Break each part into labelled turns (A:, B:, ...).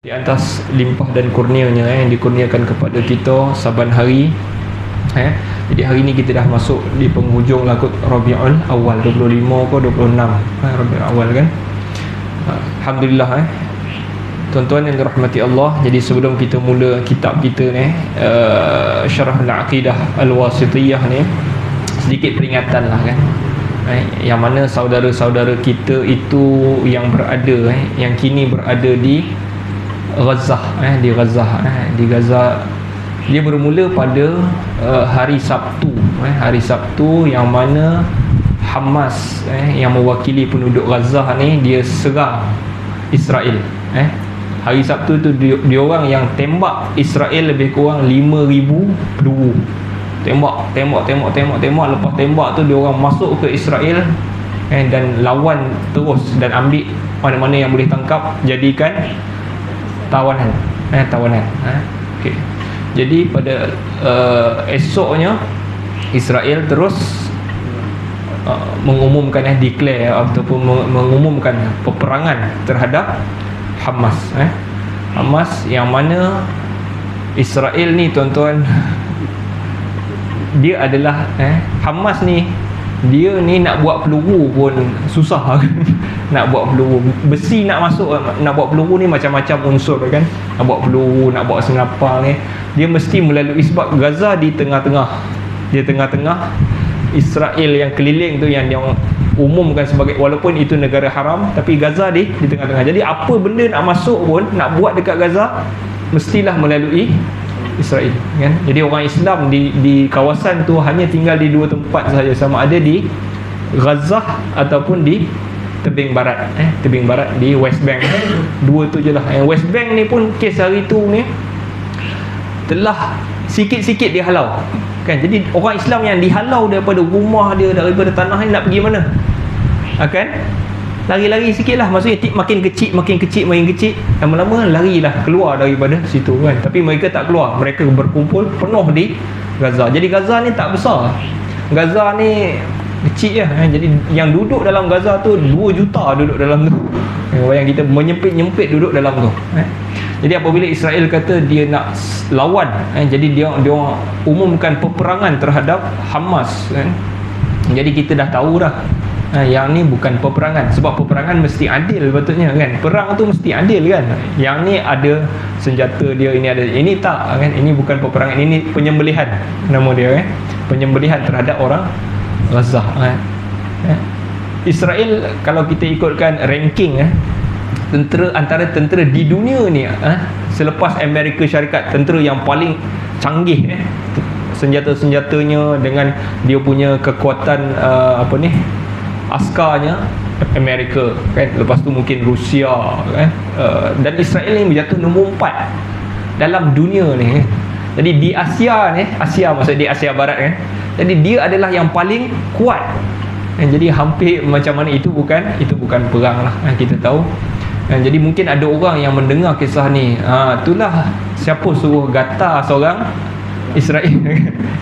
A: Di atas limpah dan kurnianya yang dikurniakan kepada kita saban hari. Jadi hari ni kita dah masuk di penghujung lakut Rabiul Awal, 25 ke 26 Rabiul Awal kan. Alhamdulillah tuan-tuan yang dirahmati Allah. Jadi sebelum kita mula kitab kita ni, Syarah Al-Aqidah Al-Wasithiyah ni, sedikit peringatan lah kan. Yang mana saudara-saudara kita itu yang berada yang kini berada di Gaza, di Gaza, dia bermula pada hari Sabtu, hari Sabtu yang mana Hamas yang mewakili penduduk Gaza ni, dia serang Israel. Hari Sabtu tu dia orang yang tembak Israel lebih kurang 5,000 peluru. Tembak. Lepas tembak tu dia orang masuk ke Israel dan lawan terus dan ambil mana-mana yang boleh tangkap, jadikan tawanan. Okey. Jadi pada esoknya Israel terus mengumumkan declare ataupun mengumumkan peperangan terhadap Hamas. Hamas yang mana Israel ni tuan-tuan, dia adalah Hamas ni, dia ni nak buat peluru pun susah nak buat peluru besi, nak masuk, nak buat peluru ni macam-macam unsur kan. Nak buat peluru, nak buat senapang ni, dia mesti melalui, sebab Gaza di tengah-tengah, dia tengah-tengah Israel yang keliling tu, yang dia umumkan sebagai, walaupun itu negara haram, tapi Gaza di tengah-tengah. Jadi apa benda nak masuk pun, nak buat dekat Gaza, mestilah melalui Israel kan. Jadi orang Islam di kawasan tu hanya tinggal di dua tempat sahaja, sama ada di Gaza ataupun di tebing barat, tebing barat di West Bank. Dua tu je lah. West Bank ni pun kes hari tu ni telah sikit-sikit dihalau kan. Jadi orang Islam yang dihalau daripada rumah dia, daripada tanah ni, nak pergi mana? Akan lari-lari sikit lah. Maksudnya makin kecil, lama-lama larilah keluar daripada situ kan. Tapi mereka tak keluar, mereka berkumpul penuh di Gaza. Jadi Gaza ni tak besar, Gaza ni kecil je Jadi yang duduk dalam Gaza tu 2 juta duduk dalam tu. Bayang kita menyempit-nyempit duduk dalam tu. Jadi apabila Israel kata dia nak lawan, jadi dia umumkan peperangan terhadap Hamas kan. Jadi kita dah tahu dah, yang ni bukan peperangan. Sebab peperangan mesti adil patutnya kan. Perang tu mesti adil kan. Yang ni ada senjata dia, ini ada, ini tak kan. Ini bukan peperangan, ini penyembelihan nama dia penyembelihan terhadap orang Gaza. Israel, kalau kita ikutkan ranking tentera, antara tentera di dunia ni, selepas Amerika Syarikat, tentera yang paling canggih senjata-senjatanya, dengan dia punya kekuatan askarnya, Amerika kan. Lepas tu mungkin Rusia kan. Dan Israel ni berjatuh nombor 4 dalam dunia ni. Jadi di Asia ni, Asia maksud di Asia Barat kan. Jadi dia adalah yang paling kuat. Jadi hampir macam mana, itu bukan perang lah, kita tahu. Jadi mungkin ada orang yang mendengar kisah ni, itulah siapa suruh gatal seorang Israel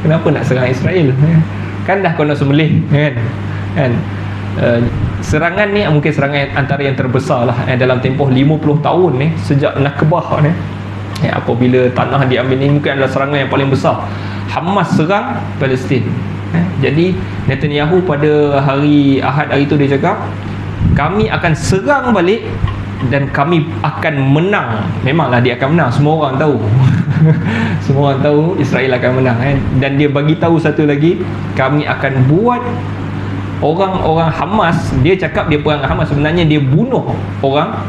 A: kenapa nak serang Israel kan, dah kena sembelih kan. Serangan ni mungkin serangan antara yang terbesar lah dalam tempoh 50 tahun ni, sejak Nakbah ni. Apabila tanah diambil ni, mungkin adalah serangan yang paling besar. Hamas serang Palestin. Jadi Netanyahu pada hari Ahad hari tu dia cakap, kami akan serang balik dan kami akan menang. Memanglah dia akan menang, semua orang tahu semua orang tahu Israel akan menang Dan dia bagi tahu satu lagi, kami akan buat orang-orang Hamas, dia cakap dia perang Hamas, sebenarnya dia bunuh orang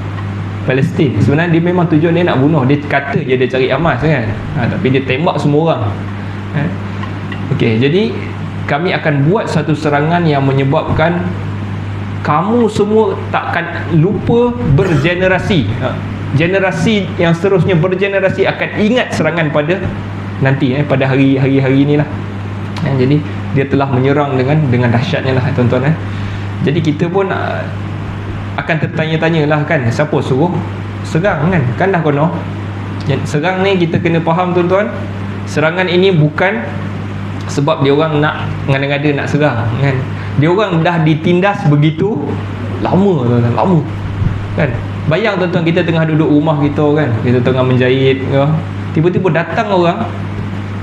A: Palestin. Sebenarnya dia memang tujuan dia nak bunuh. Dia kata je dia cari Hamas kan, tapi dia tembak semua orang. Okey, jadi kami akan buat satu serangan yang menyebabkan kamu semua takkan lupa bergenerasi. Generasi yang seterusnya bergenerasi akan ingat serangan pada nanti pada hari-hari inilah. Jadi dia telah menyerang dengan dahsyatnya lah tuan-tuan. Jadi kita pun akan tertanya-tanya lah kan, siapa suruh serang kan dah kono. Serang ni kita kena faham tuan-tuan, serangan ini bukan sebab dia orang nak ngada-ngada nak serang kan. Dia orang dah ditindas begitu lama kan. Bayang tuan-tuan, kita tengah duduk rumah kita kan, kita tengah menjahit ke, tiba-tiba datang orang,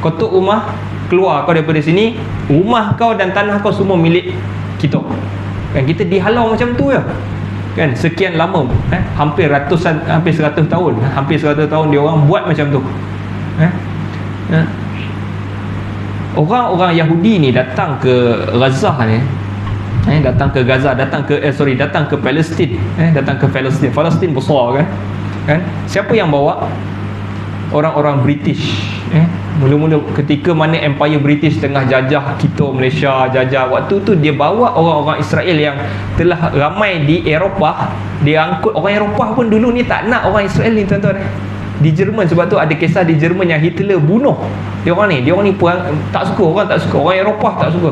A: kau tutup rumah, keluar kau daripada sini, rumah kau dan tanah kau semua milik kita kan. Kita dihalau macam tu ya kan, sekian lama, hampir 100 tahun, hampir 100 tahun dia orang buat macam tu. Orang-orang Yahudi ni datang ke Gaza ni, datang ke Gaza, datang ke Palestin, datang ke Palestin. Palestin besar kan? Siapa yang bawa? Orang-orang British. Mula-mula ketika mana Empire British tengah jajah kita, Malaysia, jajah, waktu tu dia bawa orang-orang Israel yang telah ramai di Eropah. Dia angkut orang Eropah pun dulu ni tak nak orang Israel ni tuan-tuan. Di Jerman, sebab tu ada kisah di Jerman yang Hitler bunuh dia orang ni perang, tak suka, orang Eropah tak suka.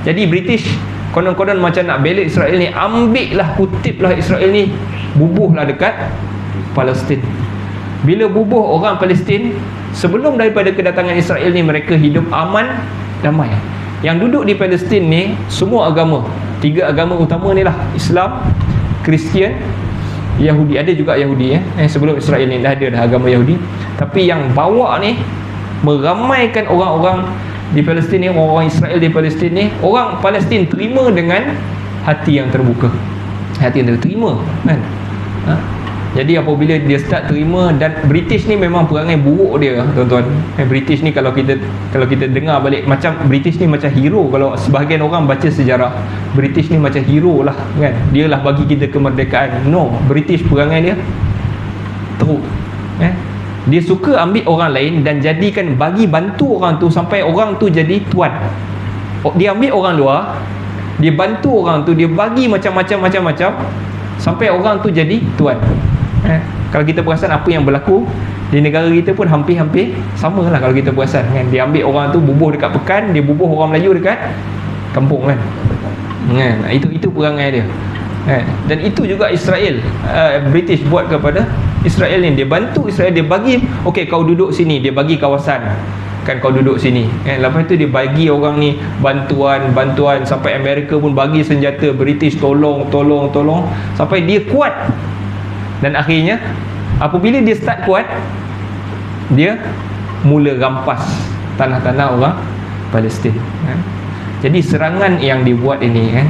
A: Jadi British konon-konon macam nak bela Israel ni, ambillah, kutiplah Israel ni, bubuhlah dekat Palestin. Bila bubuh orang Palestin, sebelum daripada kedatangan Israel ni, mereka hidup aman, damai. Yang duduk di Palestin ni semua agama, 3 agama utama ni lah, Islam, Kristian, Yahudi. Ada juga Yahudi sebelum Israel ni dah ada agama Yahudi. Tapi yang bawa ni meramaikan orang-orang di Palestin ni, orang Israel di Palestin ni, orang Palestin terima dengan hati yang terbuka, hati yang terima kan. Jadi apabila dia start terima, dan British ni memang perangai buruk dia tuan-tuan. British ni kalau kita dengar balik, macam British ni macam hero. Kalau sebahagian orang baca sejarah, British ni macam hero lah kan, dia lah bagi kita kemerdekaan. No, British perangai dia teruk. Dia suka ambil orang lain dan jadikan, bagi bantu orang tu sampai orang tu jadi tuan. Dia ambil orang luar, dia bantu orang tu, dia bagi macam-macam sampai orang tu jadi tuan. Kalau kita perasan apa yang berlaku di negara kita pun hampir-hampir sama lah. Kalau kita perasan kan, dia ambil orang tu, bubuh dekat Pekan, dia bubuh orang Melayu dekat kampung kan. Itu perangai dia. Dan itu juga Israel, British buat kepada Israel ni. Dia bantu Israel, dia bagi, okey kau duduk sini, dia bagi kawasan kan, kau duduk sini lepas tu dia bagi orang ni bantuan, sampai Amerika pun bagi senjata, British tolong sampai dia kuat. Dan akhirnya apabila dia start kuat, dia mula rampas tanah-tanah orang Palestin. Jadi serangan yang dibuat ini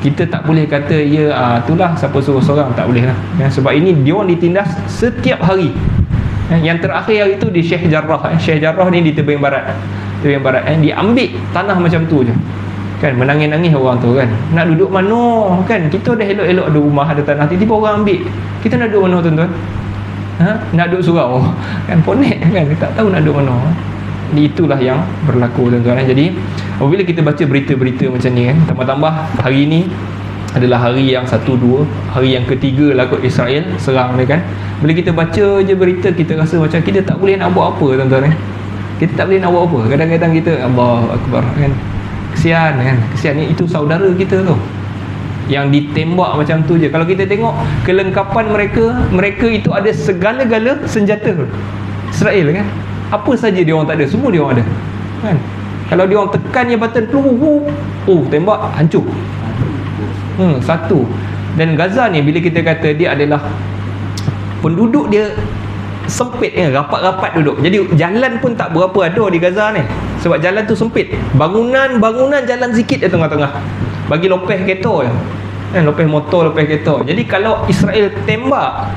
A: kita tak boleh kata itulah siapa suruh seorang, tak boleh lah sebab ini dia orang ditindas setiap hari. Yang terakhir hari itu di Sheikh Jarrah. Sheikh Jarrah ni di Tebing Barat. Dia ambil tanah macam tu je kan, menangis-nangis orang tu kan, nak duduk mana kan, kita dah elok-elok ada rumah, ada tanah, tiba-tiba orang ambil, kita nak duduk mana tuan-tuan? Nak duduk surau kan, ponek kan, tak tahu nak duduk mana. Itulah yang berlaku tuan-tuan. Jadi apabila kita baca berita-berita macam ni kan, tambah-tambah hari ni adalah hari yang 1, 2, hari yang ketiga lah kot Israel serang ni kan. Bila kita baca je berita, kita rasa macam kita tak boleh nak buat apa tuan-tuan. Kita tak boleh nak buat apa. Kadang-kadang kita Allahu Akbar kan, kesian kan, kesian ni, itu saudara kita tu yang ditembak macam tu je. Kalau kita tengok kelengkapan mereka itu ada segala-gala senjata Israel kan, apa saja dia orang tak ada, semua dia orang ada kan. Kalau dia orang tekan je button peluru, tembak, hancur. Satu. Dan Gaza ni bila kita kata dia adalah penduduk dia sempit rapat-rapat duduk. Jadi jalan pun tak berapa ada di Gaza ni, sebab jalan tu sempit. Bangunan jalan sikit di tengah-tengah, bagi lopeh kereta je lopeh motor, lopeh kereta. Jadi kalau Israel tembak,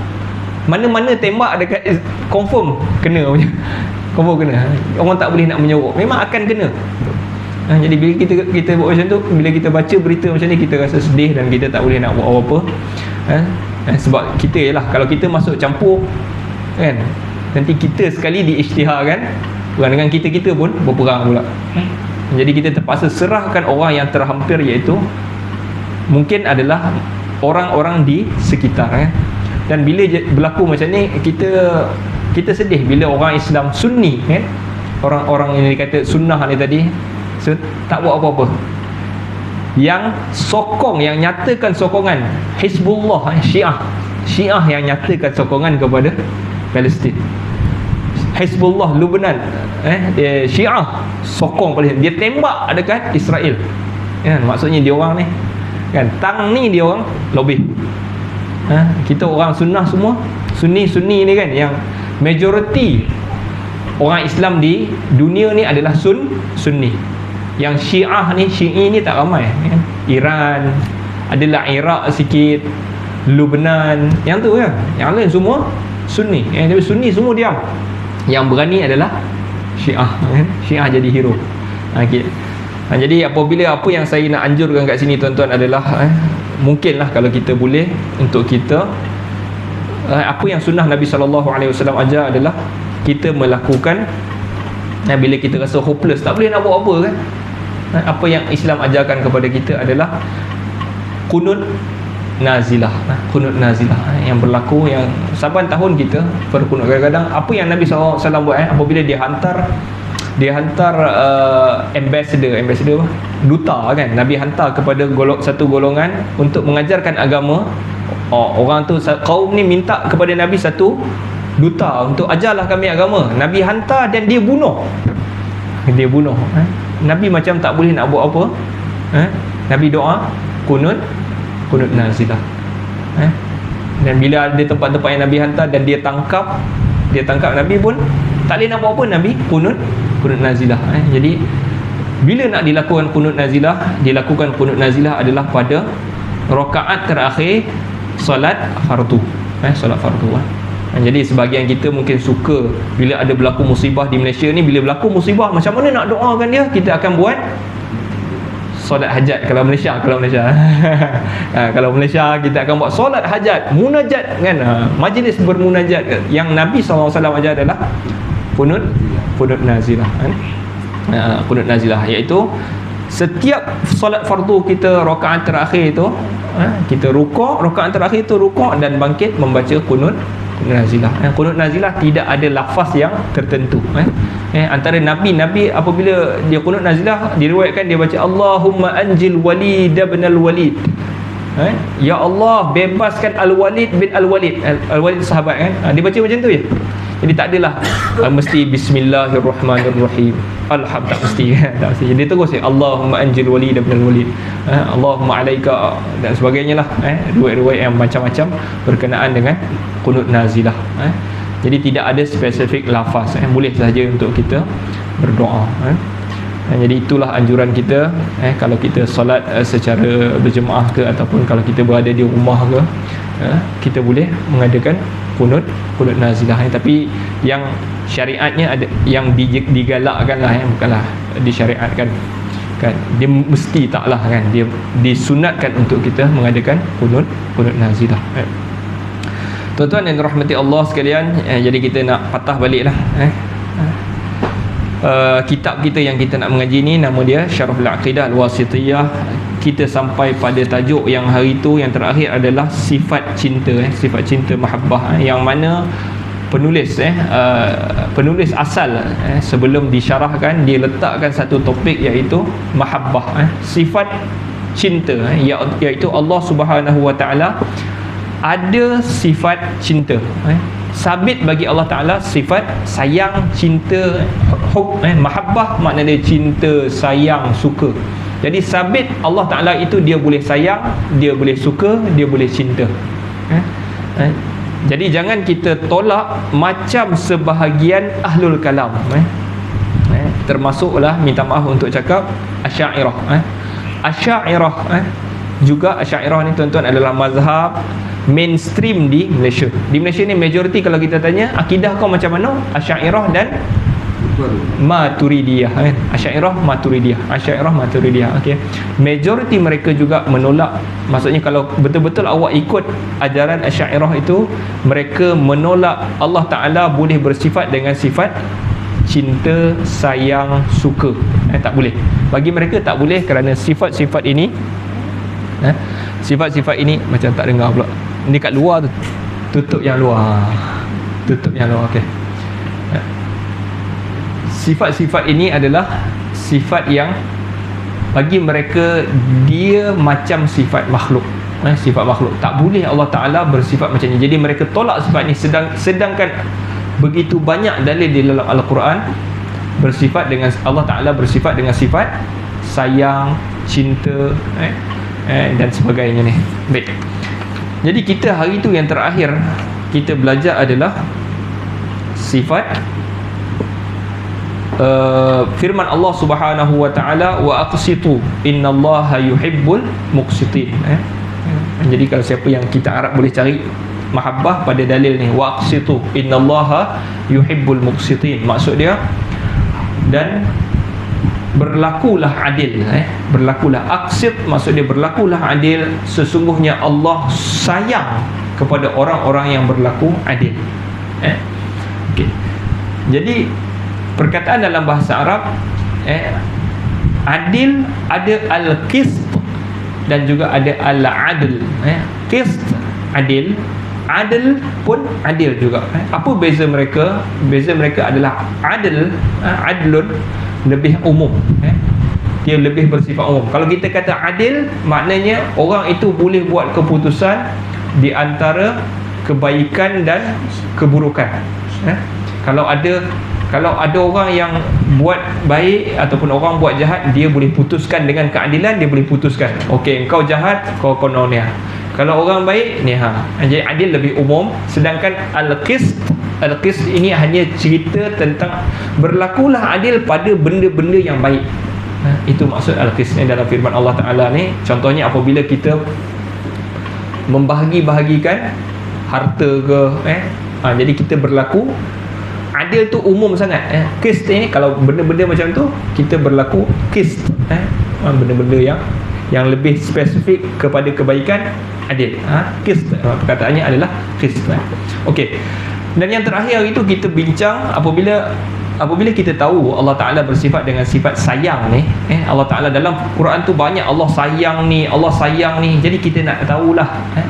A: mana-mana tembak dekat, confirm kena punya. Confirm kena. Orang tak boleh nak menyorok, memang akan kena. Jadi bila kita buat macam tu, bila kita baca berita macam ni, kita rasa sedih dan kita tak boleh nak buat apa-apa. Sebab kita kalau kita masuk campur kan, nanti kita sekali diisytiharkan, perang dengan kita pun berperang pula. Jadi kita terpaksa serahkan orang yang terhampir, iaitu mungkin adalah orang-orang di sekitar kan. Dan bila berlaku macam ni, kita sedih bila orang Islam Sunni kan, orang-orang yang dikata sunnah ni tadi, tak buat apa-apa. Yang sokong, yang nyatakan sokongan Hizbullah, Syiah yang nyatakan sokongan kepada Palestin. Hizbullah Lebanon, Syiah sokong Palestin, dia tembak dekat Israel kan. Maksudnya dia orang ni kan, tang ni dia orang lobby Kita orang sunnah semua, sunni ni kan, yang majoriti orang Islam di dunia ni adalah sunni. Yang Syiah ni, Syi'i ni tak ramai kan? Iran, adalah Iraq sikit, Lebanon, yang tu kan. Yang lain semua sunni. Tapi sunni semua diam. Yang berani adalah Syiah kan? Syiah jadi hero. Okay. Jadi apabila apa yang saya nak anjurkan kat sini tuan-tuan adalah mungkinlah kalau kita boleh untuk kita apa yang sunnah Nabi SAW ajar adalah kita melakukan bila kita rasa hopeless, tak boleh nak buat apa kan. Apa yang Islam ajarkan kepada kita adalah kunut nazilah. Kunut nazilah yang berlaku, yang saban tahun kita berkunut. Kadang-kadang apa yang Nabi SAW buat apabila dia hantar ambassador duta kan, Nabi hantar kepada satu golongan untuk mengajarkan agama. Orang tu, kaum ni minta kepada Nabi satu duta untuk ajarlah kami agama. Nabi hantar dan dia bunuh. Nabi macam tak boleh nak buat apa. Nabi doa kunut nazilah. Dan bila ada tempat-tempat yang Nabi hantar dan dia tangkap, Nabi pun tak boleh nak buat apa. Nabi kunut nazilah. Jadi bila nak dilakukan kunut nazilah adalah pada rakaat terakhir solat fardu. Solat fardu. Jadi sebahagian kita mungkin suka bila ada berlaku musibah di Malaysia ni, bila berlaku musibah macam mana nak doakan dia, kita akan buat solat hajat. Kalau Malaysia kalau Malaysia kita akan buat solat hajat, munajat kan, majlis bermunajat. Yang Nabi SAW ajar adalah kunut nazilah kan. Kunut nazilah iaitu setiap solat fardu kita rakaat terakhir itu kita rukuk, rakaat terakhir itu rukuk dan bangkit membaca kunut nazilah. Kunut nazilah tidak ada lafaz yang tertentu. Antara Nabi apabila dia kunut nazilah, diriwayatkan dia baca Allahumma anjil Walid bin al-Walid. Ya Allah bebaskan Al-Walid bin Al-Walid. Al-Walid sahabat kan. Dia baca macam tu je. Jadi tak adalah mesti bismillahirrahmanirrahim. Tak mesti. Jadi terus Allahumma anjil Walid bin Al-Walid. Allahumma alaika dan sebagainya lah. Riwayat-riwayat yang macam-macam berkenaan dengan kunut nazilah. Jadi tidak ada spesifik lafaz. Boleh saja untuk kita berdoa. Jadi itulah anjuran kita kalau kita solat secara berjemaah ke, ataupun kalau kita berada di rumah ke, kita boleh mengadakan kunut nazilah. Tapi yang syariatnya ada yang digalakkan lah, bukanlah disyariatkan kan. Dia mesti taklah kan, dia disunatkan untuk kita mengadakan kunut nazilah. Tuan-tuan yang dirahmati Allah sekalian, jadi kita nak patah baliklah kitab kita yang kita nak mengaji ni, nama dia Syarhul Aqidah Al-Wasithiyah. Kita sampai pada tajuk yang hari tu yang terakhir adalah sifat cinta, sifat cinta mahabbah, yang mana penulis asal sebelum disyarahkan dia letakkan satu topik iaitu mahabbah, sifat cinta, iaitu Allah Subhanahu Wa Taala ada sifat cinta. Sabit bagi Allah Ta'ala sifat sayang, cinta, mahabbah maknanya cinta, sayang, suka. Jadi sabit Allah Ta'ala itu dia boleh sayang, dia boleh suka, dia boleh cinta. Jadi jangan kita tolak macam sebahagian ahlul kalam, termasuklah, minta maaf untuk cakap, Asy'ariyah. Juga Asy'ariyah ni tuan-tuan adalah mazhab mainstream di Malaysia. Di Malaysia ni majoriti kalau kita tanya akidah kau macam mana, Asy'ariyah dan Maturidiyah kan. Asy'ariyah Maturidiyah. Okey. Majoriti mereka juga menolak, maksudnya kalau betul-betul awak ikut ajaran Asy'ariyah itu, mereka menolak Allah Taala boleh bersifat dengan sifat cinta, sayang, suka. Tak boleh. Bagi mereka tak boleh kerana sifat-sifat ini sifat-sifat ini macam tak dengar pula. Ni kat luar tu. Tutup yang luar. Okey. Sifat-sifat ini adalah sifat yang bagi mereka dia macam sifat makhluk. Sifat makhluk. Tak boleh Allah Ta'ala bersifat macam ni. Jadi mereka tolak sifat ni. Sedangkan begitu banyak dalil di dalam Al-Quran bersifat dengan Allah Ta'ala bersifat dengan sifat sayang, cinta dan sebagainya ni. Baik. Jadi kita hari tu yang terakhir kita belajar adalah sifat firman Allah Subhanahu wa taala, wa aqsitu innallaha yuhibbul muqsitin. Jadi kalau siapa yang kita Arab boleh cari mahabbah pada dalil ni, wa aqsitu innallaha yuhibbul muqsitin. Maksud dia, dan berlakulah adil. Berlakulah, aqsit maksud dia berlakulah adil, sesungguhnya Allah sayang kepada orang-orang yang berlaku adil. Okay. Jadi perkataan dalam bahasa Arab, adil ada al-qist dan juga ada al-adl. Qist adil, adil pun adil juga. Apa beza mereka? Beza mereka adalah adil, adlun lebih umum. Dia lebih bersifat umum. Kalau kita kata adil, maknanya orang itu boleh buat keputusan di antara kebaikan dan keburukan. Kalau ada orang yang buat baik ataupun orang buat jahat, dia boleh putuskan dengan keadilan. Dia boleh putuskan, okey, engkau jahat, kau konon ya. Kalau orang baik ni, jadi adil lebih umum. Sedangkan al-qist ini hanya cerita tentang berlakulah adil pada benda-benda yang baik. Itu maksud al-qist ni dalam firman Allah Ta'ala ni. Contohnya apabila kita membahagi-bahagikan harta ke, jadi kita berlaku adil tu umum sangat. Qist ni kalau benda-benda macam tu kita berlaku qist. Benda-benda yang lebih spesifik kepada kebaikan, adil. Qist, perkataannya adalah qist. Okey. Dan yang terakhir itu kita bincang apabila kita tahu Allah Ta'ala bersifat dengan sifat sayang ni. Allah Ta'ala dalam Quran tu banyak Allah sayang ni, Allah sayang ni. Jadi kita nak tahulah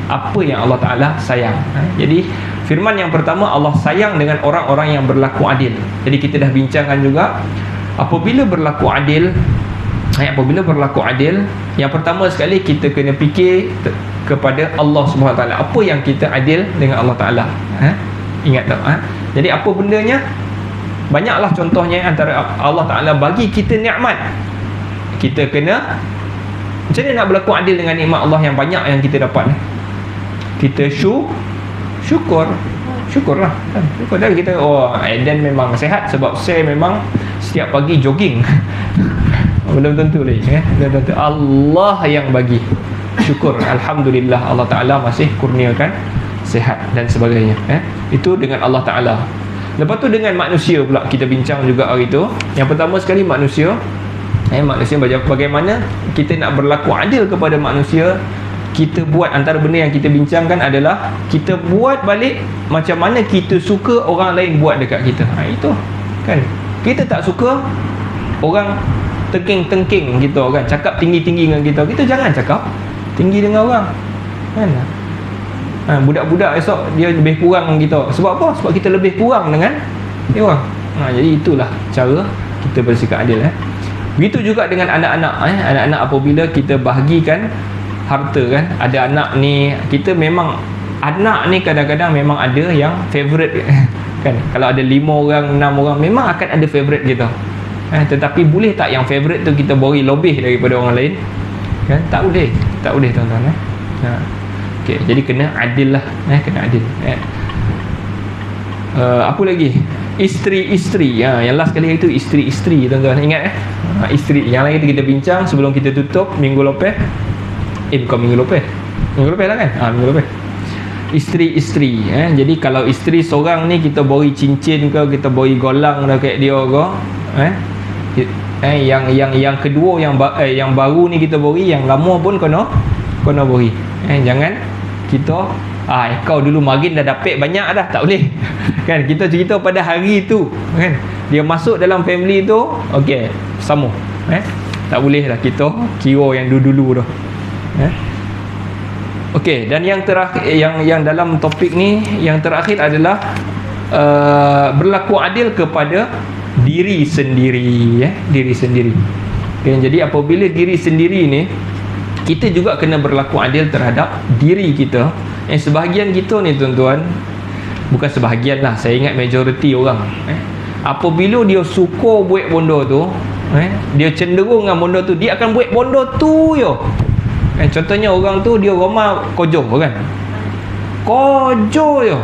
A: apa yang Allah Ta'ala sayang. Jadi firman yang pertama, Allah sayang dengan orang-orang yang berlaku adil. Jadi kita dah bincangkan juga, apabila berlaku adil, yang pertama sekali kita kena fikir kepada Allah Subhanahu Wa Taala. Apa yang kita adil dengan Allah Ta'ala? Ingat tak? Jadi apa bendanya? Banyaklah contohnya. Antara Allah Ta'ala bagi kita nikmat, kita kena macam mana nak berlaku adil dengan nikmat Allah yang banyak yang kita dapat? Kita syukurlah. Syukur dah kita, Eden memang sehat sebab saya memang setiap pagi jogging. Belum tentu lagi, belum tentu. Allah yang bagi. Syukur, alhamdulillah Allah Ta'ala masih kurniakan sehat dan sebagainya. Itu dengan Allah Ta'ala. Lepas tu dengan manusia pula kita bincang juga hari tu. Yang pertama sekali manusia. Manusia bagaimana kita nak berlaku adil kepada manusia. Kita buat, antara benda yang kita bincangkan adalah kita buat balik macam mana kita suka orang lain buat dekat kita. Itu kan, kita tak suka orang tengking-tengking gitu kan, cakap tinggi-tinggi dengan kita. Kita jangan cakap tinggi dengan orang kan. Budak-budak esok dia lebih kurang kita. Sebab apa? Sebab kita lebih kurang dengan dia orang. Jadi itulah cara kita bersikap adil. Begitu juga dengan anak-anak. Anak-anak apabila kita bahagikan harta kan, ada anak ni, kita memang anak ni kadang-kadang memang ada yang favourite kan. Kalau ada 5 orang, 6 orang, memang akan ada favourite kita. Tetapi boleh tak yang favourite tu kita beri lebih daripada orang lain kan? Tak boleh tuan-tuan. Okey, jadi kena adil lah. Kena adil. Apa lagi? Isteri-isteri. Yang last kali itu isteri-isteri tuan-tuan. Ingat isteri. Yang lain kita bincang sebelum kita tutup minggu lepas. Bukan minggu lepas lah kan? Minggu lepas. Isteri-isteri. Jadi kalau isteri seorang ni kita beri cincin ke, kita beri golang dekat dia ke, yang kedua yang baru ni kita beri, yang lama pun kena beri. Jangan kita kau dulu marin dah dapat banyak dah, tak boleh. Kan kita cerita pada hari tu kan, dia masuk dalam family tu, okey, sama. Tak boleh lah kita kira yang dulu-dulu tu. Okey, dan yang terakhir, yang dalam topik ni yang terakhir adalah berlaku adil kepada diri sendiri. Diri sendiri. Okay, jadi apabila diri sendiri ni, kita juga kena berlaku adil terhadap diri kita. Sebahagian kita ni tuan-tuan, bukan sebahagian lah, saya ingat majoriti orang, apabila dia suka buat benda tu, dia cenderung dengan benda tu, dia akan buat benda tu je. Contohnya orang tu dia rumah kojoh kan, kojo je,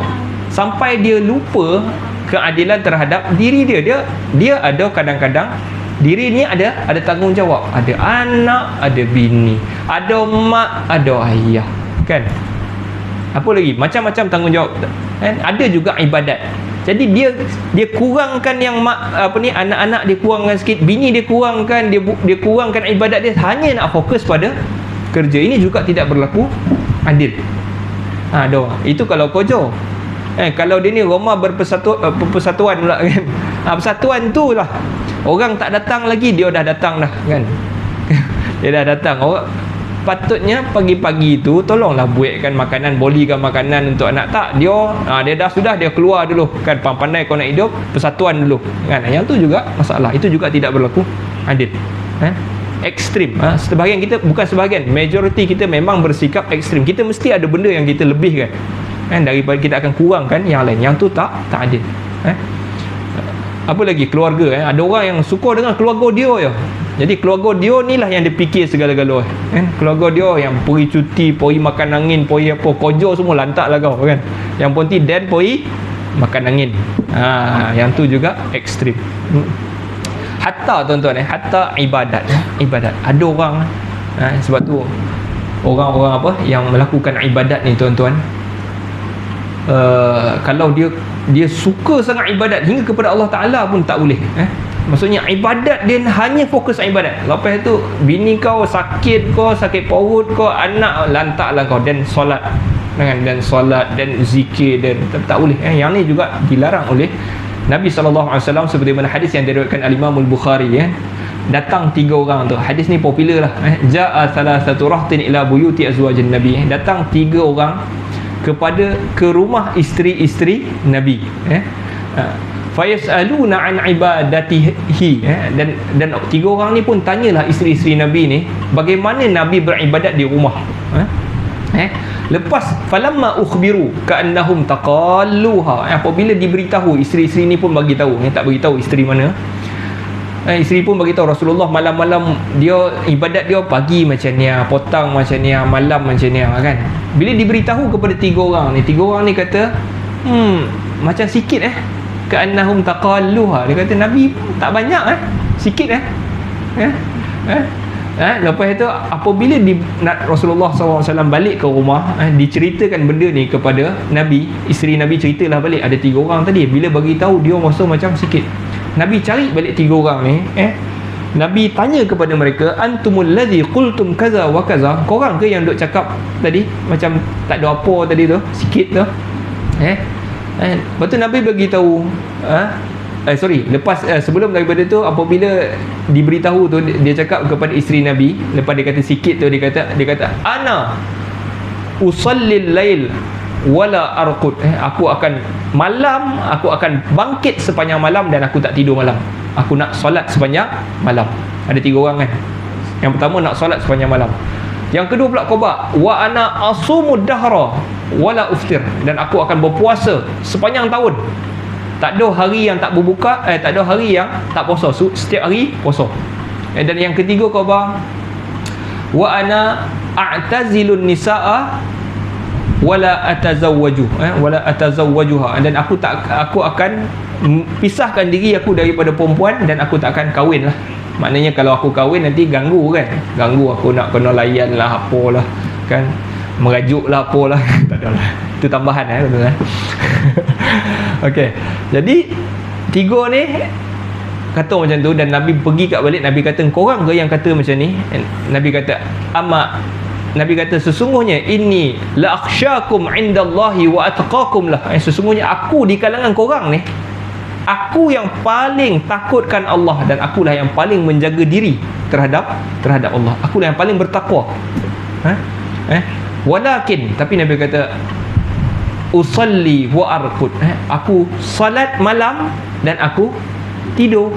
A: sampai dia lupa keadilan terhadap diri dia. Dia ada kadang-kadang diri ni ada tanggungjawab, ada anak, ada bini, ada mak, ada ayah, kan? Apa lagi? Macam-macam tanggungjawab, kan? Ada juga ibadat. Jadi dia kurangkan yang anak-anak dia kurangkan sikit, bini dia kurangkan, dia kurangkan ibadat dia, hanya nak fokus pada kerja. Ini juga tidak berlaku adil. Itu kalau kojo. Kalau dia ni rumah berpersatuan pula, kan? Persatuan tu lah, orang tak datang lagi, dia dah datang dah, kan? Dia dah datang. Patutnya pagi-pagi tu tolonglah buatkan makanan, bolikan makanan untuk anak. Tak, dia dia keluar dulu, kan? Pandai kau nak hidup, persatuan dulu, kan? Yang tu juga masalah. Itu juga tidak berlaku adil, ekstrim. Sebahagian kita, bukan sebahagian, majoriti kita memang bersikap ekstrim. Kita mesti ada benda yang kita lebihkan, kan? Daripada kita akan kurangkan yang lain. Yang tu tak adil. Apa lagi? Keluarga. Ada orang yang suka dengan keluarga dia je. Jadi keluarga dia ni lah yang dia fikir segala-gala, kan? Keluarga dia yang pergi cuti, pergi makan angin, pergi apa, kojo semua lantak lah kau, kan? Yang ponti dan pergi makan angin. Yang tu juga ekstrim. Hatta tuan-tuan, hatta ibadat. Ada orang, sebab tu orang-orang apa yang melakukan ibadat ni, tuan-tuan, kalau dia suka sangat ibadat hingga kepada Allah Ta'ala pun tak boleh. Maksudnya ibadat dia hanya fokus ibadat. Lepas tu bini kau sakit perut kau, anak lantaklah kau, dan solat, dan solat dan zikir, dan tak boleh. Yang ni juga dilarang oleh Nabi SAW, seperti mana hadis yang diriwayatkan al-Imam al-Bukhari. Datang 3 orang tu. Hadis ni popular lah. Ja'a thalathatu rahtin ila buyuti azwajin Nabi. Datang 3 orang ke rumah isteri-isteri Nabi. Fayasaluna an ibadatihi. Dan 3 orang ni pun tanyalah isteri-isteri Nabi ni bagaimana Nabi beribadat di rumah. Lepas falamma ukhbiru ka'annahum taqalluha. Apabila diberitahu, isteri-isteri ni pun bagi tahu. Tak bagi tahu isteri mana. Isteri pun bagi tahu Rasulullah malam-malam dia ibadat dia, pagi macam ni, petang macam ni, malam macam ni, kan? Bila diberitahu kepada 3 orang ni, 3 orang ni kata, macam sikit ka'annahum taqalluha. Dia kata Nabi tak banyak, sikit. Lepas itu apabila Rasulullah SAW balik ke rumah, diceritakan benda ni kepada Nabi, isteri Nabi ceritalah balik, ada 3 orang tadi. Bila bagi tahu, dia rasa macam sikit. Nabi cari balik 3 orang ni, Nabi tanya kepada mereka, antumul ladzi qultum kaza wa kaza. Korang ke yang duk cakap tadi macam tak ada apa tadi tu, sikit tu? Lepas tu Nabi bagi tahu, lepas sebelum daripada tu, apabila diberitahu tu, dia cakap kepada isteri Nabi, lepas dia kata sikit tu, dia kata ana usallil lail wala arqud. Aku akan bangkit sepanjang malam dan aku tak tidur malam. Aku nak solat sepanjang malam. Ada 3 orang, kan? Yang pertama nak solat sepanjang malam. Yang kedua pula khabar, wa ana asumud dahra wala uftir. Dan aku akan berpuasa sepanjang tahun. Tak ada hari yang tak berbuka, tak ada hari yang tak puasa. Setiap hari puasa. Dan yang ketiga khabar, wa ana a'tazilun nisaa wala atazawwajuha. Dan aku akan pisahkan diri aku daripada perempuan, dan aku tak akan kahwin lah. Maknanya kalau aku kahwin nanti ganggu, kan? Ganggu aku nak kena layan lah, apalah, kan? Merajuk lah, apalah. Tak ada lah. Itu tambahan, betul. Okey. Jadi 3 ni kata macam tu, dan Nabi pergi kat balik, Nabi kata, korang ke yang kata macam ni? Nabi kata, Nabi kata, sesungguhnya inni la akhsyakum indallahi wa atqakum lah. Sesungguhnya aku di kalangan korang ni, aku yang paling takutkan Allah, dan akulah yang paling menjaga diri terhadap Allah. Akulah yang paling bertakwa. Walakin, tapi Nabi kata, usalli wa arqud. Aku salat malam dan aku tidur.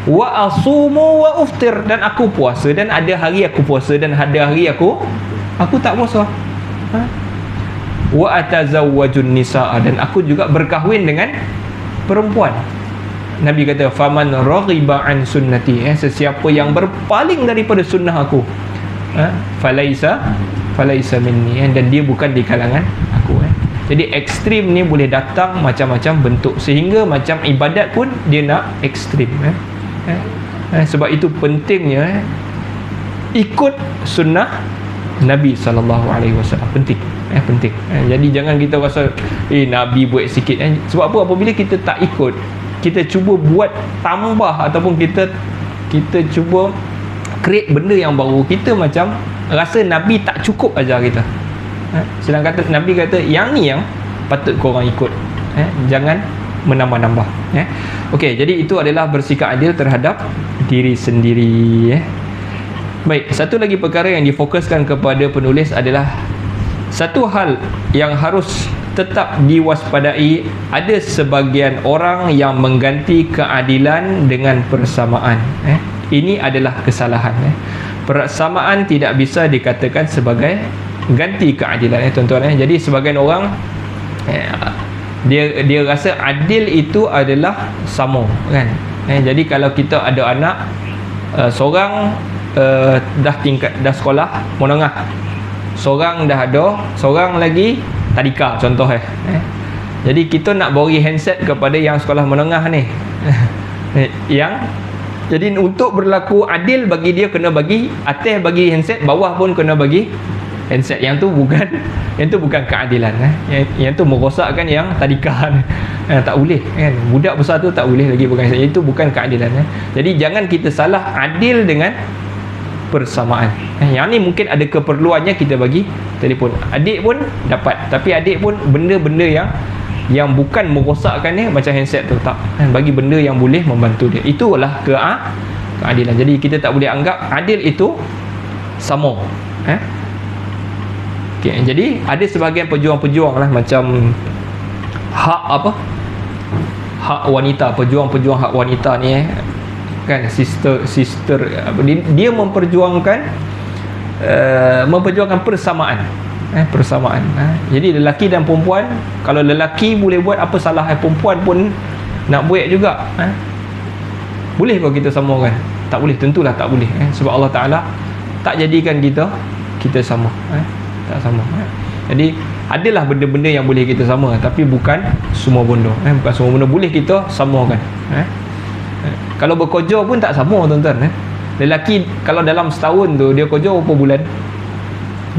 A: Wa asumu wa uftir. Dan aku puasa, dan ada hari aku puasa, dan ada hari aku tak puasa. Wa atazawwajun nisaa. Dan aku juga berkahwin dengan perempuan. Nabi kata, faman raghiba an sunnati. Sesiapa yang berpaling daripada sunnah aku, falaisa minni. Dan dia bukan di kalangan aku. Jadi ekstrim ni boleh datang macam-macam bentuk, sehingga macam ibadat pun dia nak ekstrim. Sebab itu pentingnya ikut sunnah Nabi SAW. Penting. Penting. Jadi jangan kita rasa Nabi buat sikit. Sebab apa? Apabila kita tak ikut, kita cuba buat tambah, ataupun kita cuba create benda yang baru, kita macam rasa Nabi tak cukup ajar kita. Sedangkan Nabi kata yang ni yang patut korang ikut, jangan menambah-nambah. Okey, jadi itu adalah bersikap adil terhadap diri sendiri. Baik, satu lagi perkara yang difokuskan kepada penulis adalah satu hal yang harus tetap diwaspadai. Ada sebahagian orang yang mengganti keadilan dengan persamaan. Ini adalah kesalahan. Persamaan tidak bisa dikatakan sebagai ganti keadilan, tuan-tuan. Jadi sebahagian orang dia rasa adil itu adalah sama, kan? Jadi kalau kita ada anak, seorang dah sekolah menengah, seorang dah ada, seorang lagi tadika contoh. Jadi kita nak bagi handset kepada yang sekolah menengah ni. Jadi untuk berlaku adil bagi dia, kena bagi atas bagi handset, bawah pun kena bagi handset. Yang tu bukan keadilan. Yang tu merosakkan yang tadika. Tak boleh, kan? Budak besar tu tak boleh lagi pegang handset. Itu bukan keadilan. Jadi jangan kita salah adil dengan persamaan. Yang ni mungkin ada keperluannya kita bagi telefon. Adik pun dapat, tapi adik pun benda-benda yang bukan merosakkan dia, macam handset tu tak. Bagi benda yang boleh membantu dia. Itulah keadilan. Jadi kita tak boleh anggap adil itu sama. Okay, jadi ada sebahagian pejuang-pejuang lah, macam hak wanita, pejuang-pejuang hak wanita ni, kan, sister dia memperjuangkan persamaan. Persamaan. Jadi lelaki dan perempuan, kalau lelaki boleh buat, apa salah perempuan pun nak buat juga. Boleh kau kita samakan? Tak boleh, tentulah tak boleh. Sebab Allah Ta'ala tak jadikan kita sama. Tak sama. Jadi adalah benda-benda yang boleh kita sama, tapi bukan semua benda. Bukan semua benda boleh kita samakan. Kalau bekerja pun tak sama, tuan-tuan. Lelaki kalau dalam setahun tu dia kerja berapa bulan?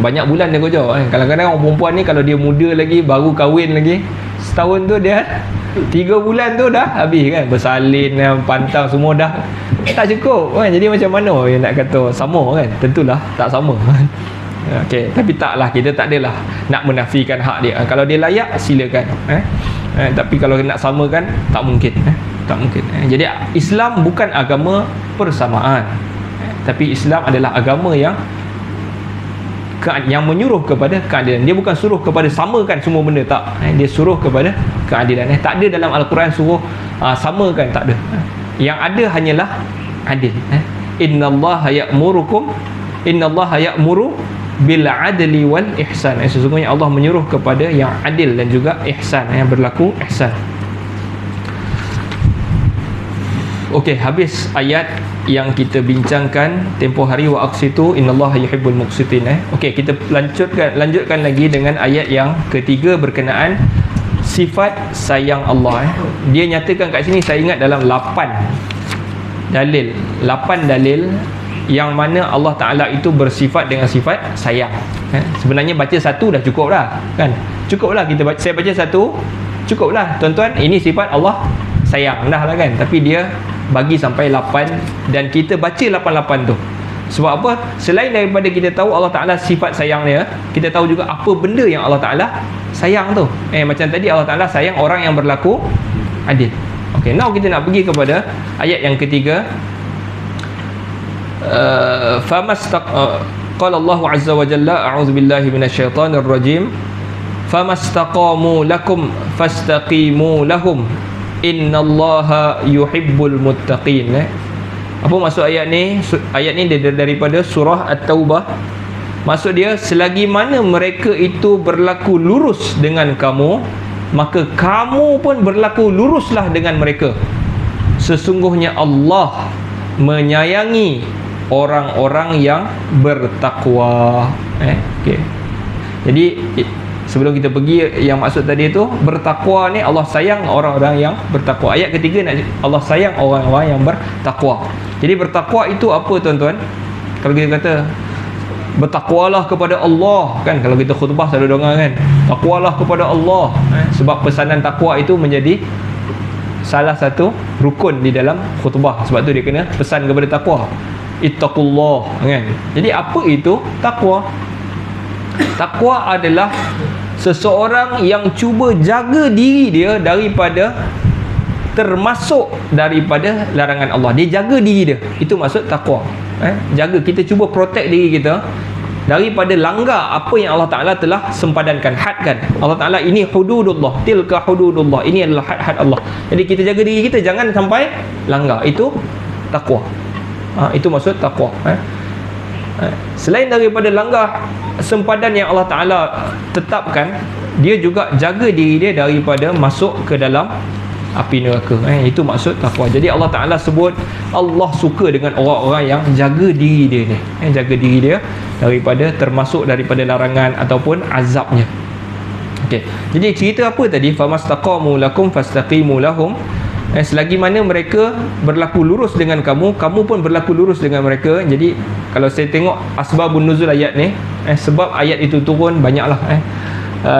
A: Banyak bulan dia kerja. Kadang-kadang orang perempuan ni kalau dia muda lagi, baru kahwin lagi, setahun tu dia 3 bulan tu dah habis, kan? Bersalin, pantang semua dah tak cukup, kan? Jadi macam mana yang nak kata sama, kan? Tentulah tak sama. Okey, tapi taklah, kita tak adalah nak menafikan hak dia. Kalau dia layak, silakan. Tapi kalau nak samakan, tak mungkin. Tak mungkin. Jadi Islam bukan agama persamaan, tapi Islam adalah agama yang menyuruh kepada keadilan. Dia bukan suruh kepada samakan semua benda, tak. Dia suruh kepada keadilan. Tak ada dalam Al-Quran suruh samakan, tak ada. Yang ada hanyalah adil. Innallaha ya'muru bil adli wal ihsan. Sesungguhnya Allah menyuruh kepada yang adil dan juga ihsan, yang berlaku ihsan. Okey, habis ayat yang kita bincangkan tempoh hari. Wa aqsitu innallaha yuhibbul muqsitin. Okey, kita lanjutkan lagi dengan ayat yang ketiga berkenaan sifat sayang Allah. Dia nyatakan kat sini, saya ingat dalam 8 dalil yang mana Allah Ta'ala itu bersifat dengan sifat sayang. Sebenarnya baca satu dah cukup dah, kan? Cukup lah kita saya baca satu, cukup lah, tuan-tuan. Ini sifat Allah sayang dah lah, kan? Tapi dia bagi sampai 8, dan kita baca 88 tu. Sebab apa? Selain daripada kita tahu Allah Ta'ala sifat sayang dia, kita tahu juga apa benda yang Allah Ta'ala sayang tu. Macam tadi Allah Ta'ala sayang orang yang berlaku adil. Okay, now kita nak pergi kepada ayat yang ketiga. Qala Allah Azza wa Jalla, a'udzu billahi minasyaitonir rajim, famastaqamu lakum fastaqimu lahum innallaha yuhibbul muttaqin. Apa maksud ayat ni? Ayat ni daripada surah At-Taubah. Maksud dia, selagi mana mereka itu berlaku lurus dengan kamu, maka kamu pun berlaku luruslah dengan mereka. Sesungguhnya Allah menyayangi orang-orang yang bertakwa. Okay. Jadi sebelum kita pergi, yang maksud tadi tu bertakwa ni, Allah sayang orang-orang yang bertakwa. Ayat ketiga nak Allah sayang orang-orang yang bertakwa. Jadi bertakwa itu apa tuan-tuan? Kalau kita kata bertakwalah kepada Allah, kan kalau kita khutbah selalu dengar kan, takwalah kepada Allah, sebab pesanan takwa itu menjadi salah satu rukun di dalam khutbah. Sebab tu dia kena pesan kepada takwa, ittaqullah, kan. Jadi apa itu takwa? Takwa adalah seseorang yang cuba jaga diri dia daripada termasuk daripada larangan Allah. Dia jaga diri dia, itu maksud takwa. Jaga, kita cuba protect diri kita daripada langgar apa yang Allah Ta'ala telah sempadankan, hadkan. Allah Ta'ala, ini hududullah, tilka hududullah, ini adalah had-had Allah. Jadi kita jaga diri kita jangan sampai langgar. Itu takwa. Itu maksud takwa. Selain daripada langgar sempadan yang Allah Ta'ala tetapkan, dia juga jaga diri dia daripada masuk ke dalam api neraka. Itu maksud takwa. Jadi Allah Ta'ala sebut Allah suka dengan orang-orang yang jaga diri dia ni, jaga diri dia daripada termasuk daripada larangan ataupun azabnya. Okey. Jadi cerita apa tadi? Famastaqamu lakum fastaqimu lahum. Selagi mana mereka berlaku lurus dengan kamu, kamu pun berlaku lurus dengan mereka. Jadi kalau saya tengok asbabun nuzul ayat ni, sebab ayat itu turun banyaklah.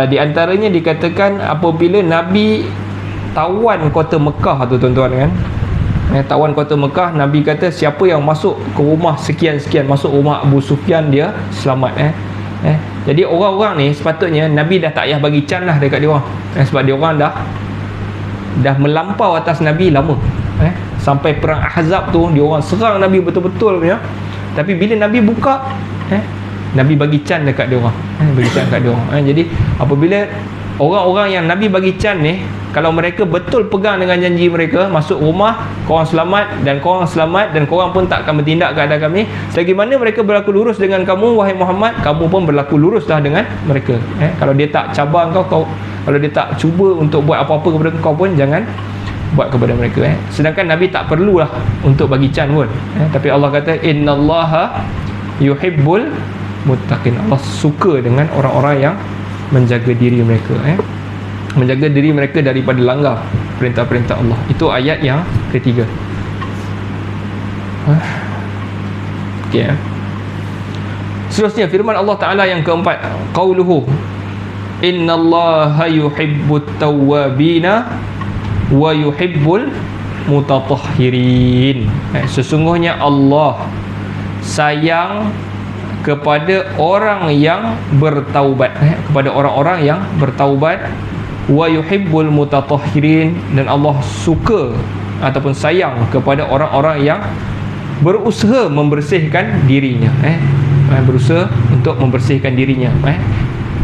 A: Di antaranya dikatakan apabila Nabi tawan kota Mekah tu tuan-tuan, kan. Tawan kota Mekah, Nabi kata siapa yang masuk ke rumah sekian-sekian, masuk rumah Abu Sufyan, dia selamat. Jadi orang-orang ni sepatutnya Nabi dah tak payah bagi can lah dekat dia orang. Sebab dia orang dah melampau atas Nabi lama. Sampai perang Ahzab tu dia orang serang Nabi betul-betul punya. Tapi bila Nabi buka, Nabi bagi can dekat dia orang. Bagi can dekat dia orang. Jadi apabila orang-orang yang Nabi bagi can ni, kalau mereka betul pegang dengan janji mereka, masuk rumah, korang selamat dan korang selamat, dan korang pun tak akan bertindak keadaan kami. Selagi mana mereka berlaku lurus dengan kamu, wahai Muhammad, kamu pun berlaku luruslah dengan mereka. Kalau dia tak cabar kau, kalau dia tak cuba untuk buat apa-apa kepada kau pun jangan buat kepada mereka. Sedangkan Nabi tak perlulah untuk bagi can pun. Tapi Allah kata innallaha yuhibbul muttaqin. Allah suka dengan orang-orang yang menjaga diri mereka, menjaga diri mereka daripada langgar perintah-perintah Allah. Itu ayat yang ketiga. Okey. Seterusnya firman Allah Ta'ala yang keempat, qauluhu innallaha yuhibbut tawwabina wa yuhibbul mutatahhirin. Sesungguhnya Allah sayang kepada orang yang bertaubat, kepada orang-orang yang bertaubat, wa yuhibbul mutatahhirin, dan Allah suka ataupun sayang kepada orang-orang yang berusaha membersihkan dirinya, berusaha untuk membersihkan dirinya.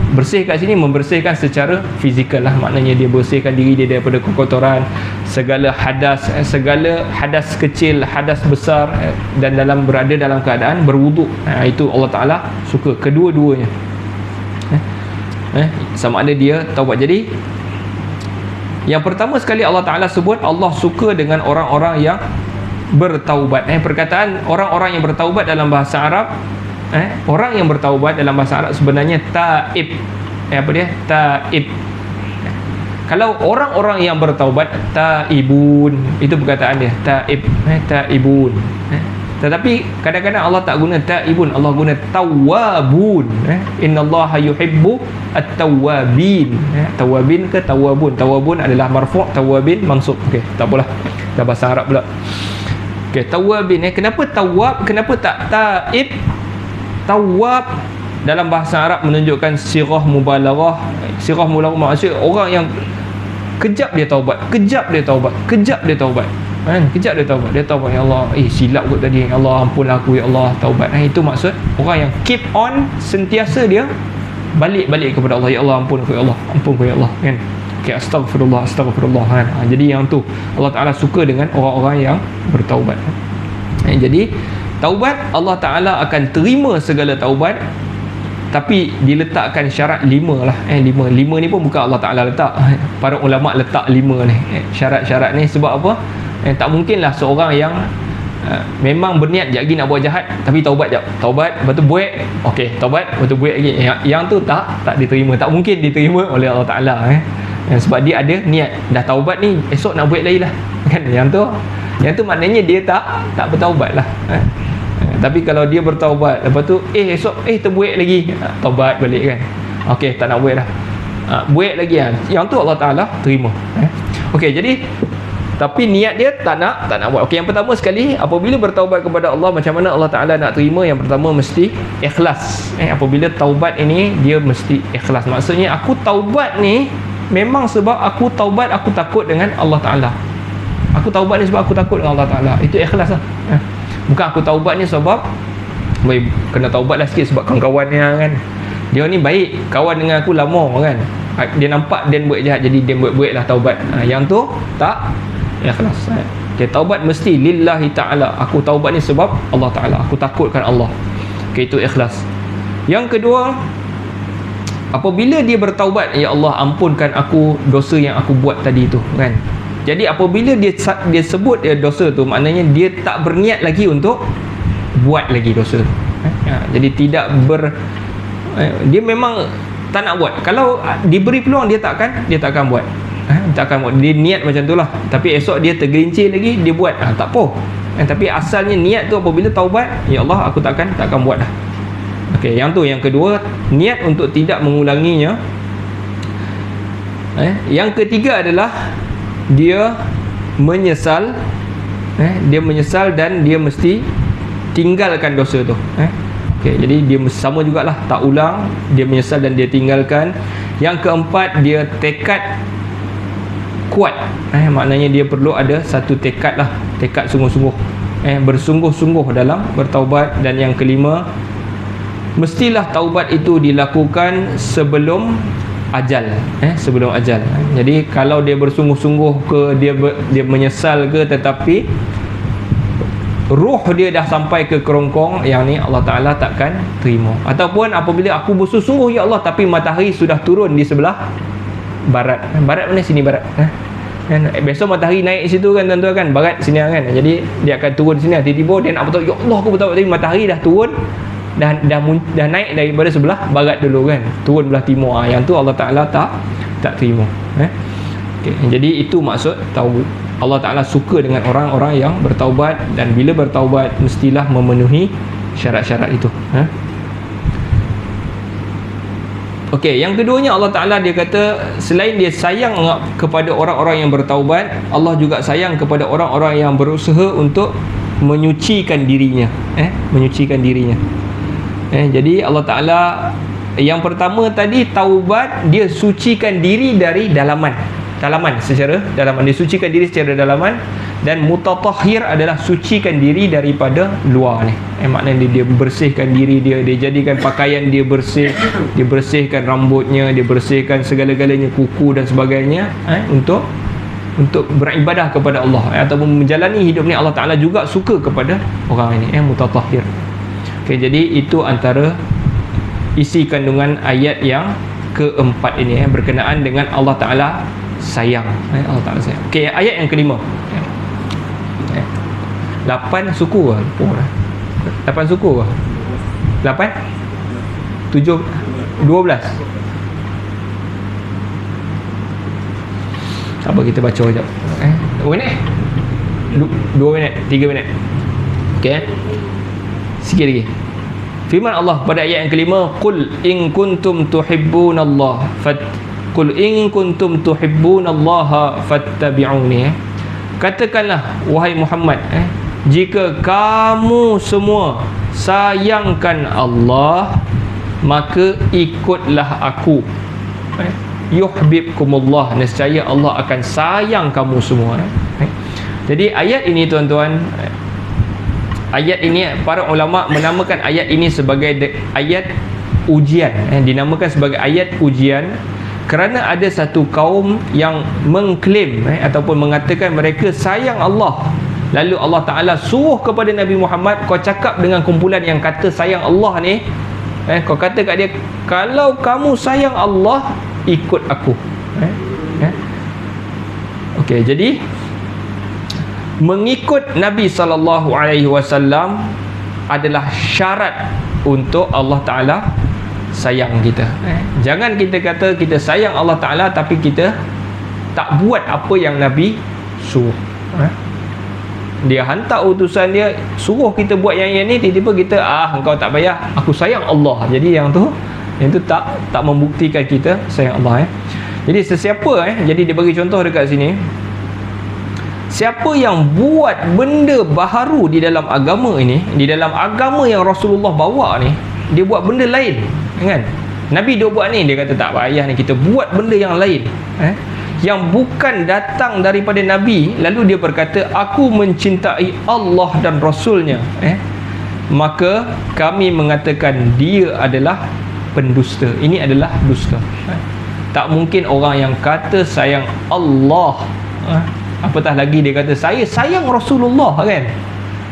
A: Bersih kat sini membersihkan secara fizikal lah, maknanya dia bersihkan diri dia daripada kekotoran, segala hadas kecil, hadas besar, dan berada dalam keadaan berwuduk. Itu Allah Ta'ala suka kedua-duanya. Sama ada dia taubat. Jadi yang pertama sekali Allah Ta'ala sebut Allah suka dengan orang-orang yang bertaubat. Perkataan orang-orang yang bertaubat dalam bahasa Arab, orang yang bertaubat dalam bahasa Arab sebenarnya taib. Apa dia? Taib. Kalau orang-orang yang bertaubat, taibun, itu perkataan dia, taib, taibun. Tetapi kadang-kadang Allah tak guna taibun, Allah guna tawwabun. Innallaha yuhibbu at-tawwabin. Tawwabin ke tawwabun? Tawwabun adalah marfu', tawwabin mansub. Okey, tak apalah, dah bahasa Arab pula. Okey, tawwabin. Kenapa tawwab, kenapa tak taib? Tawwab dalam bahasa Arab menunjukkan sirah mubalaghah. Sirah mubalaghah maksud orang yang kejap dia taubat, kejap dia taubat, kejap dia taubat. Kejap dia taubat, dia taubat, ya Allah, silap kot tadi, ya Allah ampunlah aku, ya Allah, taubat. Itu maksud orang yang keep on, sentiasa dia balik kepada Allah, ya Allah ampun aku, ya Allah, ampun aku, ya Allah, kan. Okay, astagfirullah, astagfirullah, kan. Jadi yang tu Allah Ta'ala suka dengan orang-orang yang bertaubat. Jadi taubat Allah Ta'ala akan terima segala taubat, tapi diletakkan syarat 5 lah. 5 ni pun bukan Allah Ta'ala letak, para ulama' letak 5 ni syarat-syarat ni. Sebab apa? Tak mungkinlah seorang yang memang berniat sekejap lagi nak buat jahat, tapi taubat jap, taubat lepas tu buat, okey taubat lepas tu buat lagi, yang tu tak diterima, tak mungkin diterima oleh Allah Ta'ala sebab dia ada niat, dah taubat ni esok nak buat lagi lah kan. Yang tu maknanya dia tak bertaubat lah tapi kalau dia bertaubat lepas tu esok terbuat lagi, taubat balik kan, okey tak nak buat dah, buat lagi yang tu Allah Ta'ala terima. Okey, jadi tapi niat dia tak nak buat. Okey, yang pertama sekali, apabila bertaubat kepada Allah, macam mana Allah Ta'ala nak terima? Yang pertama mesti ikhlas. Apabila taubat ini dia mesti ikhlas. Maksudnya aku taubat ni memang sebab aku taubat, aku takut dengan Allah Ta'ala. Aku taubat ni sebab aku takut dengan Allah Ta'ala. Itu ikhlas lah. Bukan aku taubat ni sebab kena taubat lah sikit sebab kawan-kawan ni kan, dia ni baik, kawan dengan aku lama kan, dia nampak dia buat jahat, jadi dia buat lah taubat. Yang tu tak ikhlas. Okay, taubat mesti lillahi ta'ala. Aku taubat ni sebab Allah Ta'ala, aku takutkan Allah. Okay, itu ikhlas. Yang kedua, apabila dia bertaubat, ya Allah ampunkan aku dosa yang aku buat tadi tu kan. Jadi apabila dia sebut dosa tu, maknanya dia tak berniat lagi untuk buat lagi dosa. Jadi tidak dia memang tak nak buat. Kalau diberi peluang dia takkan buat. Takkan buat. Dia niat macam tu lah, tapi esok dia tergelincir lagi, dia buat, tak apa. Tapi asalnya niat tu apabila taubat, ya Allah aku takkan buat dah. Okey, yang tu yang kedua, niat untuk tidak mengulanginya. Yang ketiga adalah dia menyesal. Dia menyesal dan dia mesti tinggalkan dosa tu. Okey, jadi dia sama jugalah, tak ulang, dia menyesal dan dia tinggalkan. Yang keempat, dia tekad kuat. Maknanya dia perlu ada satu tekad lah, tekad sungguh-sungguh, bersungguh-sungguh dalam bertaubat. Dan yang kelima, mestilah taubat itu dilakukan sebelum ajal. Sebelum ajal. Jadi kalau dia bersungguh-sungguh ke, dia menyesal ke, tetapi ruh dia dah sampai ke kerongkong, yang ni Allah Ta'ala takkan terima. Ataupun apabila aku bersungguh ya Allah, tapi matahari sudah turun di sebelah barat. Barat mana? Sini barat. Besok matahari naik situ kan tuan-tuan kan, barat sini kan. Jadi dia akan turun sini. Tiba-tiba dia nak bertahu, ya Allah aku bertahu, tapi matahari dah turun, dah naik daripada sebelah barat dulu kan, turun belah timur. Yang tu Allah Ta'ala tak terima. Okay. Jadi itu maksud tahu Allah Ta'ala suka dengan orang-orang yang bertaubat, dan bila bertaubat mestilah memenuhi syarat-syarat itu. Okey, yang keduanya Allah Ta'ala dia kata, selain dia sayang kepada orang-orang yang bertaubat, Allah juga sayang kepada orang-orang yang berusaha untuk menyucikan dirinya. Menyucikan dirinya. Jadi Allah Ta'ala, yang pertama tadi taubat, dia sucikan diri dari dalaman, secara dalaman, dia sucikan diri secara dalaman. Dan mutatahhir adalah sucikan diri daripada luar ni. Maknanya dia bersihkan diri dia jadikan pakaian dia bersih, dia bersihkan rambutnya, dia bersihkan segala-galanya, kuku dan sebagainya, untuk beribadah kepada Allah, ataupun menjalani hidup ni. Allah Ta'ala juga suka kepada orang ini, mutatahhir. Okay, jadi itu antara isi kandungan ayat yang keempat ini, berkenaan dengan Allah Ta'ala sayang. Allah Ta'ala sayang. Okay, ayat yang kelima, 8 suku lah. 8 suku lah. 8 7 12. Sabar, kita baca sekejap. Berapa minit? 2 minit, 3 minit. Okay, sikit lagi. Firman Allah pada ayat yang kelima, qul in kuntum tuhibbunallaha qul in kuntum tuhibbunallaha fattabi'uni. Katakanlah wahai Muhammad, jika kamu semua sayangkan Allah, maka ikutlah aku. Yuhibbukumullah, nescaya Allah akan sayang kamu semua. Jadi ayat ini tuan-tuan, ayat ini para ulama menamakan ayat ini sebagai ayat ujian. Dinamakan sebagai ayat ujian kerana ada satu kaum yang mengklaim ataupun mengatakan mereka sayang Allah. Lalu Allah Ta'ala suruh kepada Nabi Muhammad, kau cakap dengan kumpulan yang kata sayang Allah ni, kau kata kat dia, kalau kamu sayang Allah, ikut aku. Okey, jadi mengikut Nabi SAW adalah syarat untuk Allah Ta'ala sayang kita. Jangan kita kata kita sayang Allah Ta'ala tapi kita tak buat apa yang Nabi suruh. Dia hantar utusan dia suruh kita buat yang ni, tiba-tiba kita engkau tak payah, aku sayang Allah. Jadi yang tu tak membuktikan kita sayang Allah. Jadi sesiapa jadi dia bagi contoh dekat sini, siapa yang buat benda baharu di dalam agama ini, di dalam agama yang Rasulullah bawa ni, dia buat benda lain, kan? Nabi dia buat ni, dia kata tak payah ni, kita buat benda yang lain, yang bukan datang daripada Nabi, lalu dia berkata aku mencintai Allah dan Rasulnya, maka kami mengatakan dia adalah pendusta. Ini adalah dusta. Tak mungkin orang yang kata sayang Allah, apatah lagi dia kata saya sayang Rasulullah, kan?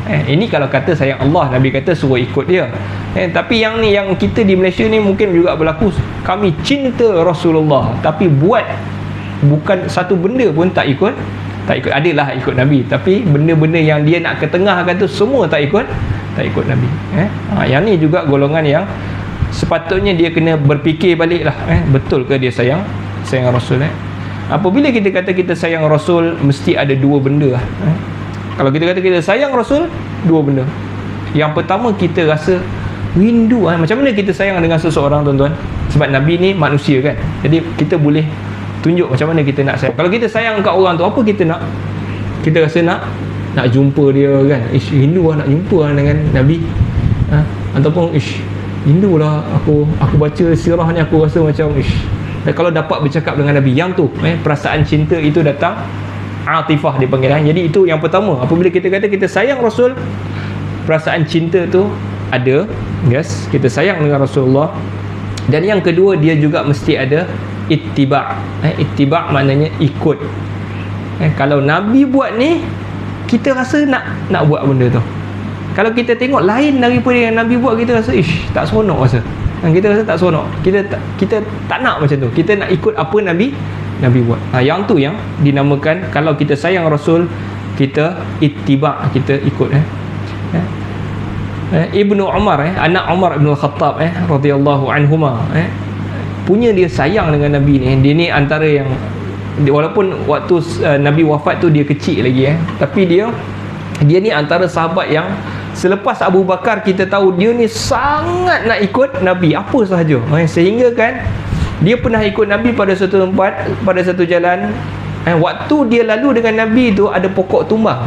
A: Ini kalau kata sayang Allah, Nabi kata suruh ikut dia. Tapi yang ni, yang kita di Malaysia ni mungkin juga berlaku, kami cinta Rasulullah tapi buat bukan satu benda pun tak ikut. Adalah ikut Nabi, tapi benda-benda yang dia nak ketengahkan tu semua tak ikut Nabi. Yang ni juga golongan yang sepatutnya dia kena berfikir balik lah, betul ke dia sayang Rasul. Apabila kita kata kita sayang Rasul, mesti ada dua benda lah. Kalau kita kata kita sayang Rasul, dua benda. Yang pertama, kita rasa rindu. Macam mana kita sayang dengan seseorang, tuan-tuan? Sebab Nabi ni manusia, kan? Jadi kita boleh tunjuk macam mana kita nak sayang. Kalau kita sayang kat orang tu, apa kita nak? Kita rasa nak jumpa dia, kan? Rindu lah nak jumpa lah dengan Nabi. Ataupun rindu lah aku baca sirah ni, aku rasa macam dan kalau dapat bercakap dengan Nabi, yang tu perasaan cinta itu datang, atifah dipanggil. Jadi itu yang pertama. Apabila kita kata kita sayang Rasul, perasaan cinta tu ada, yes, kita sayang dengan Rasulullah. Dan yang kedua, dia juga mesti ada ittiba'. Ittiba' maknanya ikut. Kalau Nabi buat ni, kita rasa nak buat benda tu. Kalau kita tengok lain daripada yang Nabi buat, kita rasa tak seronok rasa. Kita rasa tak seronok. Kita tak nak macam tu. Kita nak ikut apa Nabi buat. Yang tu yang dinamakan, kalau kita sayang Rasul, kita ittiba', kita ikut. Ibnu Umar, anak Umar Ibn Khattab radhiyallahu anhuma, punya dia sayang dengan Nabi ni. Dia ni antara yang, walaupun waktu Nabi wafat tu dia kecil lagi, tapi dia ni antara sahabat yang selepas Abu Bakar kita tahu dia ni sangat nak ikut Nabi apa sahaja, sehingga kan dia pernah ikut Nabi pada satu tempat, pada satu jalan. Waktu dia lalu dengan Nabi tu ada pokok tumbang.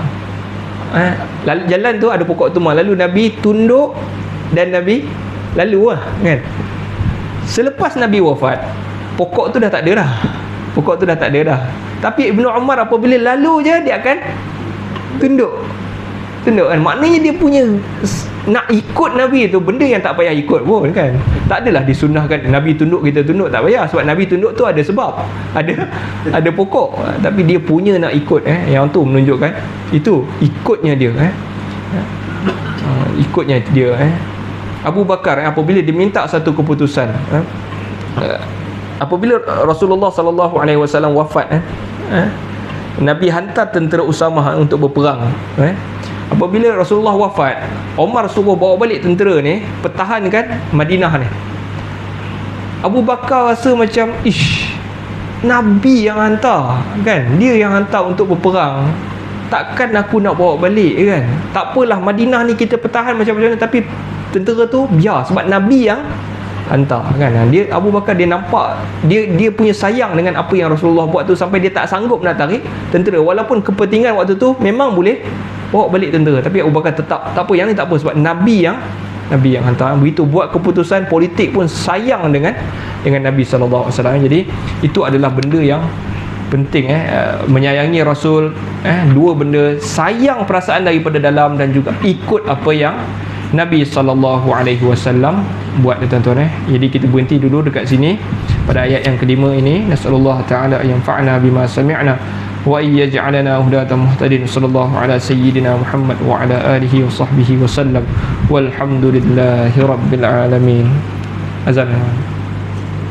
A: Jalan tu ada pokok tumbang, lalu Nabi tunduk dan Nabi lalu lah, kan? Selepas Nabi wafat, pokok tu dah tak ada dah. Tapi Ibnu Umar apabila lalu je, dia akan tunduk, kan? Maknanya dia punya nak ikut Nabi tu, benda yang tak payah ikut pun, kan? Tak adalah disunnahkan Nabi tunduk, kita tunduk, tak payah. Sebab Nabi tunduk tu ada sebab, ada pokok. Tapi dia punya nak ikut, yang tu menunjukkan itu ikutnya dia, ikutnya dia. Abu Bakar apabila diminta satu keputusan, apabila Rasulullah SAW wafat, Nabi hantar tentera Usamah untuk berperang. Apabila Rasulullah wafat, Omar suruh bawa balik tentera ni, pertahankan Madinah ni. Abu Bakar rasa macam Nabi yang hantar, kan? Dia yang hantar untuk berperang, takkan aku nak bawa balik, kan? Tak apalah, Madinah ni kita pertahan macam-macam, tapi tentera tu biar, sebab Nabi yang hantar, kan? Dia, Abu Bakar, dia nampak dia punya sayang dengan apa yang Rasulullah buat tu, sampai dia tak sanggup nak tarik tentera. Walaupun kepentingan waktu tu memang boleh bawa balik tentera, tapi Abu Bakar tetap tak apa, yang ni tak apa, sebab Nabi yang hantar. Begitu buat keputusan politik pun sayang dengan Nabi SAW. Jadi itu adalah benda yang penting, menyayangi Rasul. Dua benda, sayang perasaan daripada dalam dan juga ikut apa yang Nabi SAW buat, tuan-tuan. Jadi kita berhenti dulu dekat sini pada ayat yang kelima ini. Nasallallahu ta'ala an yanfa'na bima sami'na wa yaj'alana hudatan muhtadin. Sallallahu ala sayyidina Muhammad wa ala alihi wa sahbihi wa sallam. Walhamdulillahi rabbil alamin. Azan.